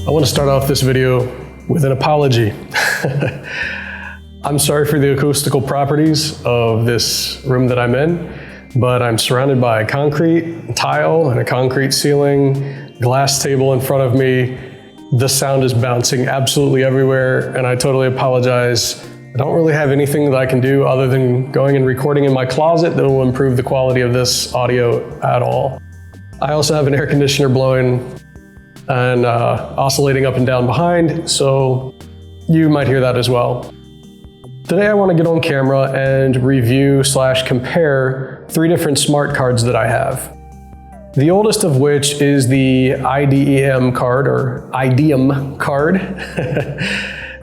I want to start off this video with an apology. I'm sorry for the acoustical properties of this room that I'm in, but I'm surrounded by concrete tile and a concrete ceiling, glass table in front of me. The sound is bouncing absolutely everywhere, and I totally apologize. I don't really have anything that I can do other than going and recording in my closet that will improve the quality of this audio at all. I also have an air conditioner blowing and oscillating up and down behind, so you might hear that as well. Today I want to get on camera and review / compare 3 different smart cards that I have. The oldest of which is the IDEM card, or IDEM card,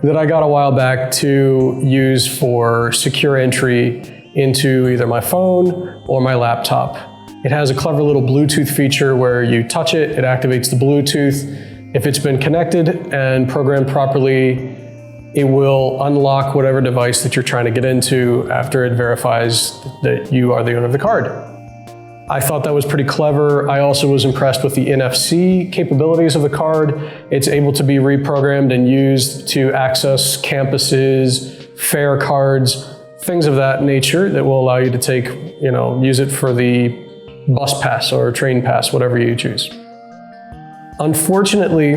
that I got a while back to use for secure entry into either my phone or my laptop. It has a clever little Bluetooth feature where you touch it, it activates the Bluetooth. If it's been connected and programmed properly, it will unlock whatever device that you're trying to get into after it verifies that you are the owner of the card. I thought that was pretty clever. I also was impressed with the NFC capabilities of the card. It's able to be reprogrammed and used to access campuses, fare cards, things of that nature that will allow you to take, use it for the bus pass or train pass, whatever you choose. Unfortunately,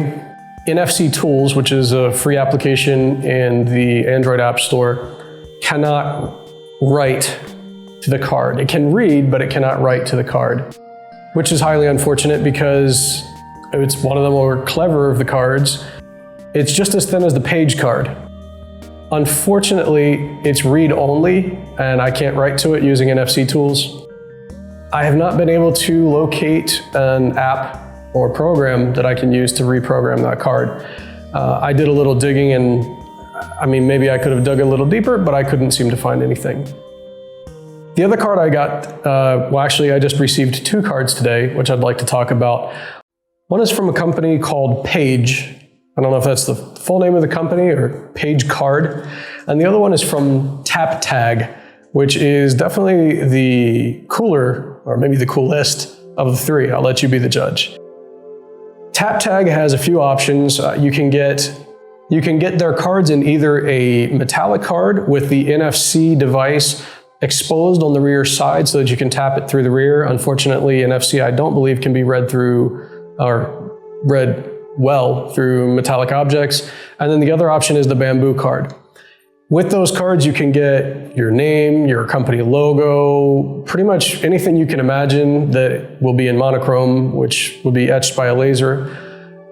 NFC Tools, which is a free application in the Android App Store, cannot write to the card. It can read, but it cannot write to the card, which is highly unfortunate because it's one of the more clever of the cards. It's just as thin as the Page card. Unfortunately, it's read only, and I can't write to it using NFC Tools. I have not been able to locate an app or program that I can use to reprogram that card. I did a little digging, and maybe I could have dug a little deeper, but I couldn't seem to find anything. The other card I got, I just received 2 cards today, which I'd like to talk about. One is from a company called Page. I don't know if that's the full name of the company or Page Card. And the other one is from TapTag, which is definitely the cooler, or maybe the coolest of the 3. I'll let you be the judge. TapTag has a few options. You can get their cards in either a metallic card with the NFC device exposed on the rear side so that you can tap it through the rear. Unfortunately, NFC, I don't believe, can be read well through metallic objects. And then the other option is the bamboo card. With those cards, you can get your name, your company logo, pretty much anything you can imagine that will be in monochrome, which will be etched by a laser.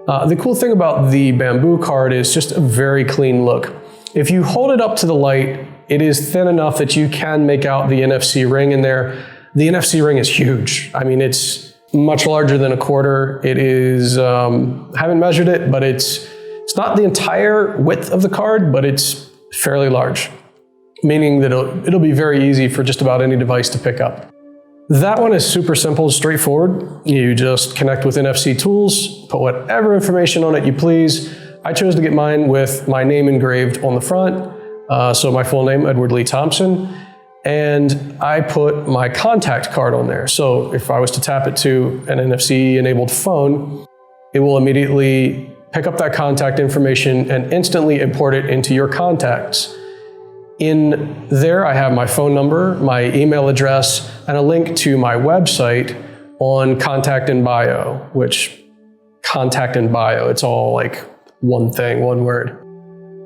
The cool thing about the bamboo card is just a very clean look. If you hold it up to the light, it is thin enough that you can make out the NFC ring in there. The NFC ring is huge. It's much larger than a quarter. It is, I haven't measured it, but it's not the entire width of the card, but it's fairly large, meaning that it'll be very easy for just about any device to pick up. That one is super simple, straightforward. You just connect with NFC Tools, put whatever information on it you please. I chose to get mine with my name engraved on the front, so my full name, Edward Lee Thompson, and I put my contact card on there. So if I was to tap it to an NFC-enabled phone, it will immediately pick up that contact information and instantly import it into your contacts. In there, I have my phone number, my email address, and a link to my website on Contact in Bio, which Contact in Bio, it's all like one thing, one word.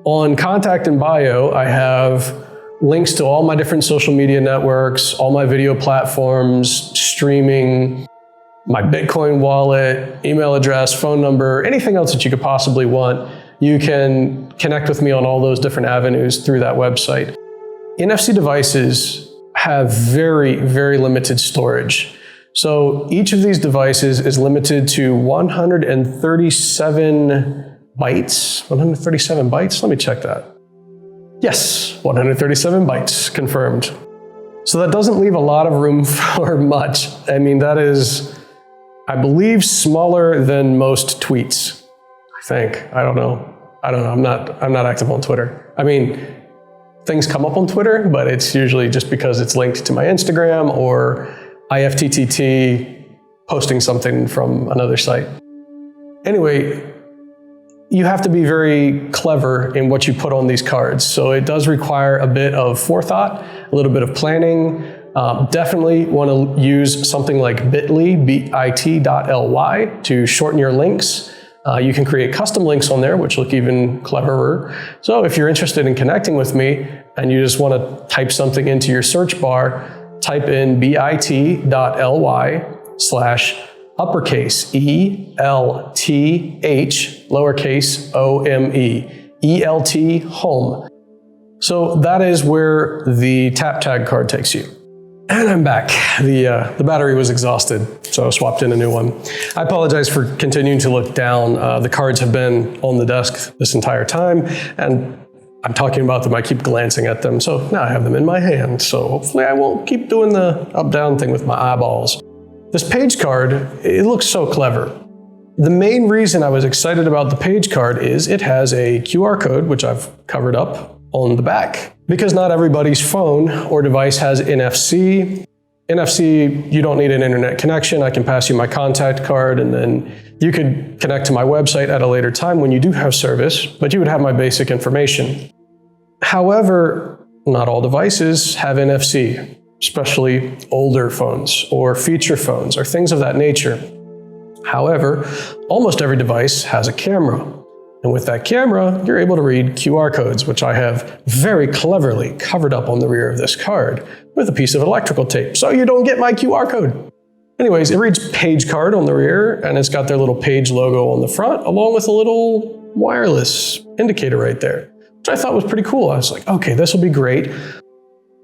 On Contact in Bio, I have links to all my different social media networks, all my video platforms, streaming, my Bitcoin wallet, email address, phone number, anything else that you could possibly want. You can connect with me on all those different avenues through that website. NFC devices have very, very limited storage. So each of these devices is limited to 137 bytes. 137 bytes? Let me check that. Yes, 137 bytes, confirmed. So that doesn't leave a lot of room for much. That is, I believe, smaller than most tweets. I think. I don't know. I'm not active on Twitter. Things come up on Twitter, but it's usually just because it's linked to my Instagram or IFTTT posting something from another site. Anyway, you have to be very clever in what you put on these cards. So it does require a bit of forethought, a little bit of planning. Definitely want to use something like bit.ly, bit.ly, to shorten your links. You can create custom links on there, which look even cleverer. So if you're interested in connecting with me and you just want to type something into your search bar, type in bit.ly/uppercase ELTH, lowercase OME, ELT home. So that is where the TapTag card takes you. And I'm back. The battery was exhausted, so I swapped in a new one. I apologize for continuing to look down. The cards have been on the desk this entire time, and I'm talking about them. I keep glancing at them, so now I have them in my hand. So hopefully I won't keep doing the up-down thing with my eyeballs. This page card, it looks so clever. The main reason I was excited about the page card is it has a QR code, which I've covered up on the back. Because not everybody's phone or device has NFC. NFC, you don't need an internet connection. I can pass you my contact card and then you could connect to my website at a later time when you do have service, but you would have my basic information. However, not all devices have NFC, especially older phones or feature phones or things of that nature. However, almost every device has a camera. And with that camera, you're able to read QR codes, which I have very cleverly covered up on the rear of this card with a piece of electrical tape, so you don't get my QR code. Anyways, it reads page card on the rear, and it's got their little page logo on the front, along with a little wireless indicator right there, which I thought was pretty cool. I was like, okay, this will be great.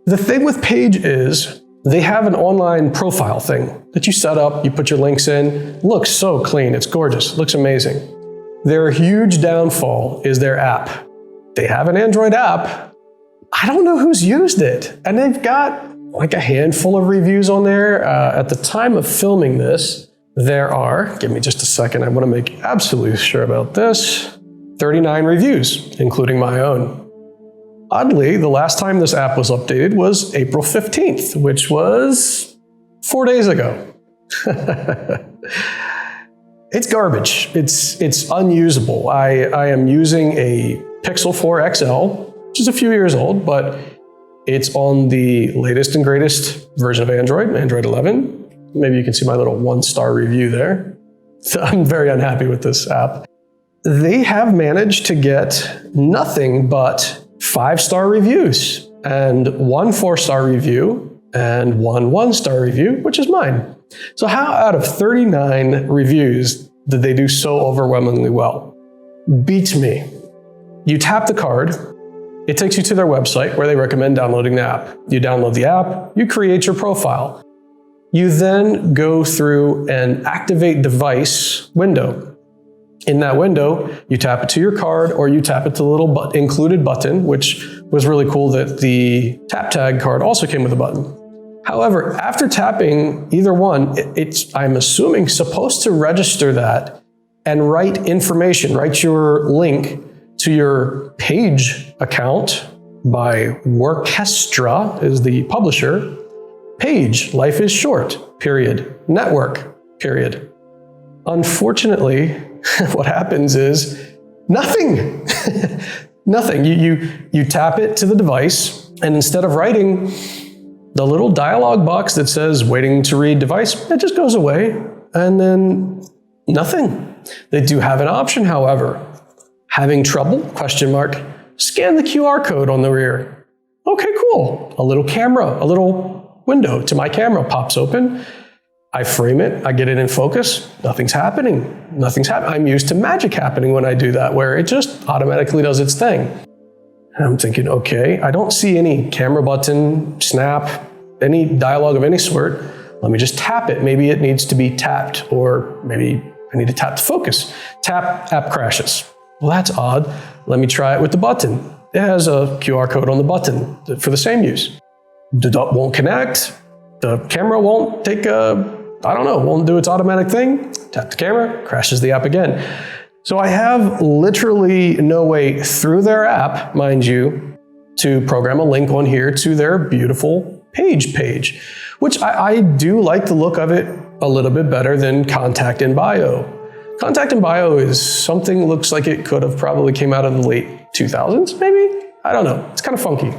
The thing with Page is they have an online profile thing that you set up, you put your links in. It looks so clean, it's gorgeous, it looks amazing. Their huge downfall is their app. They have an Android app. I don't know who's used it. And they've got like a handful of reviews on there. At the time of filming this, there are, give me just a second, I want to make absolutely sure about this, 39 reviews, including my own. Oddly, the last time this app was updated was April 15th, which was 4 days ago. It's garbage. It's unusable. I am using a Pixel 4 XL, which is a few years old, but it's on the latest and greatest version of Android, Android 11. Maybe you can see my little 1-star review there. So I'm very unhappy with this app. They have managed to get nothing but 5-star reviews and 1 4-star review and 1 1-star review, which is mine. So how out of 39 reviews did they do so overwhelmingly well? Beats me. You tap the card, it takes you to their website where they recommend downloading the app. You download the app, you create your profile. You then go through an activate device window. In that window, you tap it to your card or you tap it to the little included button, which was really cool that the TapTag card also came with a button. However, after tapping either one, it's, I'm assuming, supposed to register that and write information, write your link to your Page account by Workestra is the publisher. Page, life is short, period. Network, period. Unfortunately, what happens is nothing. Nothing. You tap it to the device, and instead of writing the little dialog box that says waiting to read device, it just goes away, and then nothing. They do have an option, however. Having trouble? Question mark. Scan the QR code on the rear. Okay, cool. A little camera, a little window to my camera pops open. I frame it, I get it in focus, nothing's happening. Nothing's happening. I'm used to magic happening when I do that, where it just automatically does its thing. And I'm thinking, okay, I don't see any camera button, snap, any dialogue of any sort. Let me just tap it. Maybe it needs to be tapped, or maybe I need to tap to focus. Tap, app crashes. Well, that's odd. Let me try it with the button. It has a QR code on the button for the same use. The dot won't connect. The camera won't take won't do its automatic thing. Tap the camera, crashes the app again. So I have literally no way through their app, mind you, to program a link on here to their beautiful page, which I do like the look of it a little bit better than Contact in Bio. Contact and Bio is something looks like it could have probably came out of the late 2000s, maybe? I don't know. It's kind of funky.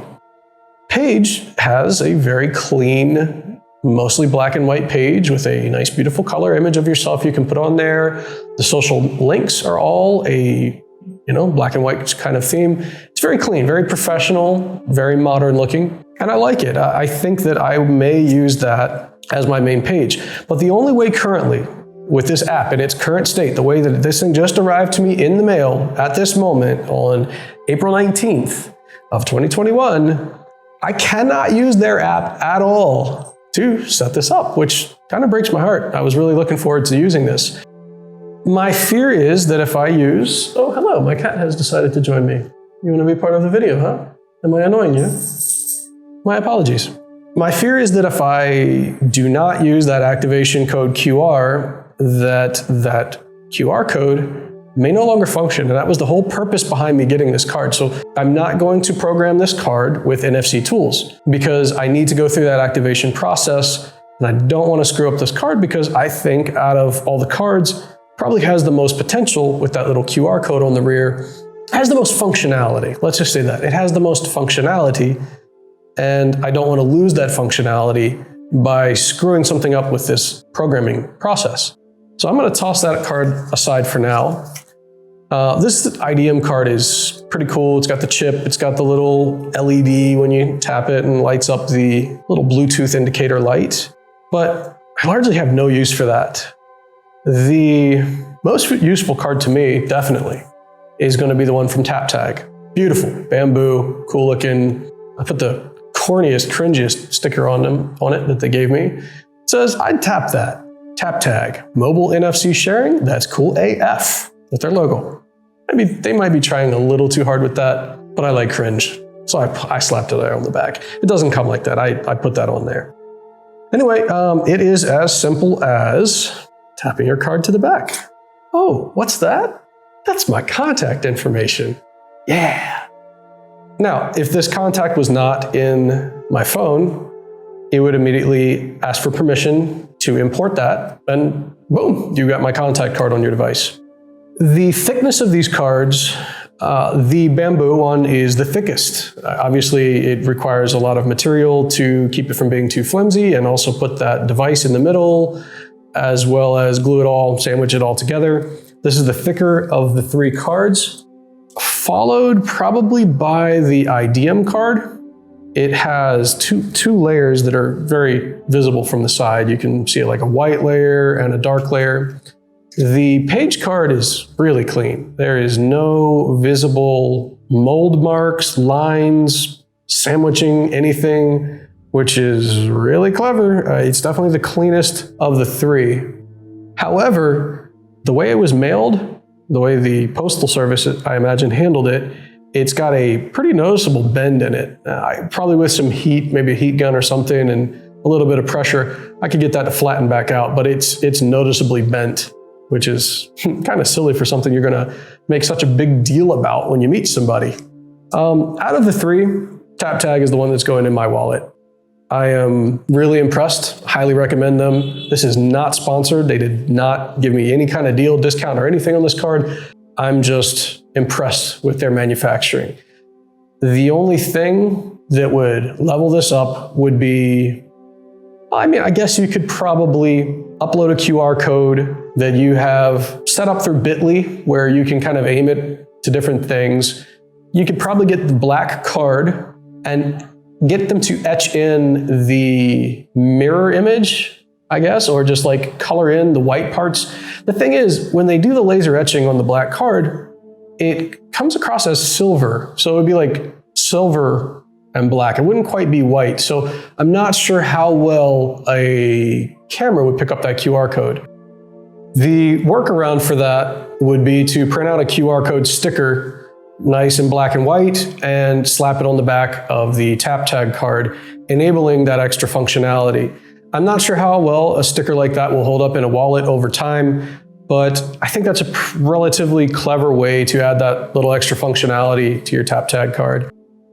Page has a very clean, mostly black and white page with a nice, beautiful color image of yourself you can put on there. The social links are all a black and white kind of theme. It's very clean, very professional, very modern looking, and I like it. I think that I may use that as my main page. But the only way currently with this app in its current state, the way that this thing just arrived to me in the mail at this moment on April 19th of 2021, I cannot use their app at all to set this up, which kind of breaks my heart. I was really looking forward to using this. My fear is that if I use, oh, hello, my cat has decided to join me. You want to be part of the video, huh? Am I annoying you? My apologies. My fear is that if I do not use that activation code QR, that QR code may no longer function. And that was the whole purpose behind me getting this card. So I'm not going to program this card with NFC tools because I need to go through that activation process. And I don't want to screw up this card because I think out of all the cards, probably has the most potential with that little QR code on the rear, has the most functionality. Let's just say that. It has the most functionality, and I don't want to lose that functionality by screwing something up with this programming process. So I'm going to toss that card aside for now. This IDM card is pretty cool. It's got the chip, it's got the little LED when you tap it and lights up the little Bluetooth indicator light, but I largely have no use for that. The most useful card to me, definitely, is going to be the one from TapTag. Beautiful, bamboo, cool looking. I put the corniest, cringiest sticker on it that they gave me. It says, I'd tap that. TapTag, mobile NFC sharing, that's cool AF with their logo. Maybe they might be trying a little too hard with that, but I like cringe. So I slapped it there on the back. It doesn't come like that. I put that on there. Anyway, it is as simple as tapping your card to the back. Oh, what's that? That's my contact information. Yeah. Now, if this contact was not in my phone, it would immediately ask for permission to import that, and boom, you got my contact card on your device. The thickness of these cards, the bamboo one is the thickest. Obviously, it requires a lot of material to keep it from being too flimsy and also put that device in the middle, as well as glue it all, sandwich it all together. This is the thicker of the three cards, followed probably by the IDM card. It has two layers that are very visible from the side. You can see it like a white layer and a dark layer. The page card is really clean. There is no visible mold marks, lines, sandwiching, anything, which is really clever. It's definitely the cleanest of the three. However, the way it was mailed, the way the postal service, I imagine, handled it, it's got a pretty noticeable bend in it. Probably with some heat, maybe a heat gun or something, and a little bit of pressure, I could get that to flatten back out, but it's noticeably bent, which is kind of silly for something you're gonna make such a big deal about when you meet somebody. Out of the three, TapTag is the one that's going in my wallet. I am really impressed, highly recommend them. This is not sponsored. They did not give me any kind of deal, discount, or anything on this card. I'm just impressed with their manufacturing. The only thing that would level this up would be, I guess you could probably upload a QR code that you have set up through Bitly, where you can kind of aim it to different things. You could probably get the black card and get them to etch in the mirror image, I guess, or just like color in the white parts. The thing is, when they do the laser etching on the black card, it comes across as silver. So it would be like silver and black. It wouldn't quite be white. So I'm not sure how well a camera would pick up that QR code. The workaround for that would be to print out a QR code sticker, nice in black and white, and slap it on the back of the TapTag card, enabling that extra functionality. I'm not sure how well a sticker like that will hold up in a wallet over time, but I think that's a relatively clever way to add that little extra functionality to your TapTag card.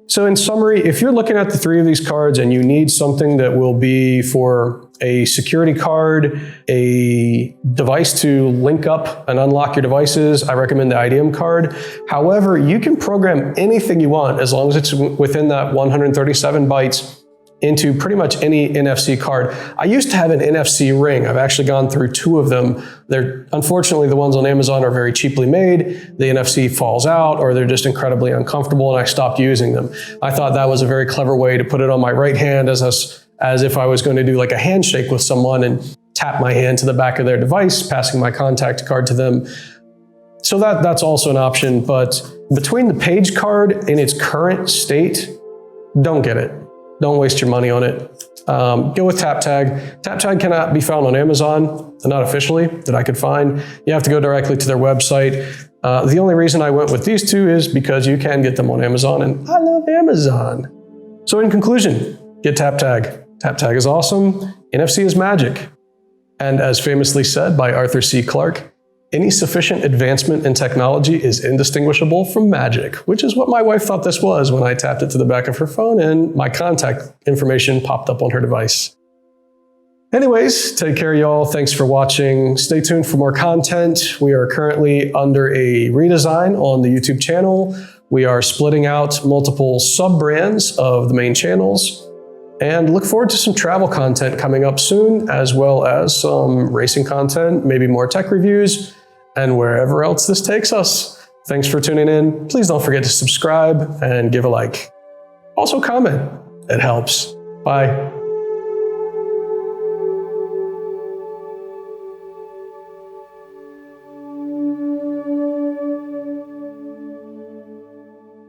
So in summary, if you're looking at the three of these cards and you need something that will be for a security card, a device to link up and unlock your devices, I recommend the IDM card. However, you can program anything you want as long as it's within that 137 bytes into pretty much any NFC card. I used to have an NFC ring. I've actually gone through 2 of them. Unfortunately, the ones on Amazon are very cheaply made. The NFC falls out or they're just incredibly uncomfortable and I stopped using them. I thought that was a very clever way to put it on my right hand as if I was going to do like a handshake with someone and tap my hand to the back of their device, passing my contact card to them. So that's also an option, but between the Page card in its current state, don't get it. Don't waste your money on it. Go with TapTag. TapTag cannot be found on Amazon, not officially, that I could find. You have to go directly to their website. The only reason I went with these 2 is because you can get them on Amazon, and I love Amazon. So in conclusion, get TapTag. TapTag is awesome. NFC is magic. And as famously said by Arthur C. Clarke, any sufficient advancement in technology is indistinguishable from magic, which is what my wife thought this was when I tapped it to the back of her phone and my contact information popped up on her device. Anyways, take care, y'all. Thanks for watching. Stay tuned for more content. We are currently under a redesign on the YouTube channel. We are splitting out multiple sub-brands of the main channels. And look forward to some travel content coming up soon, as well as some racing content, maybe more tech reviews, and wherever else this takes us. Thanks for tuning in. Please don't forget to subscribe and give a like. Also comment. It helps. Bye.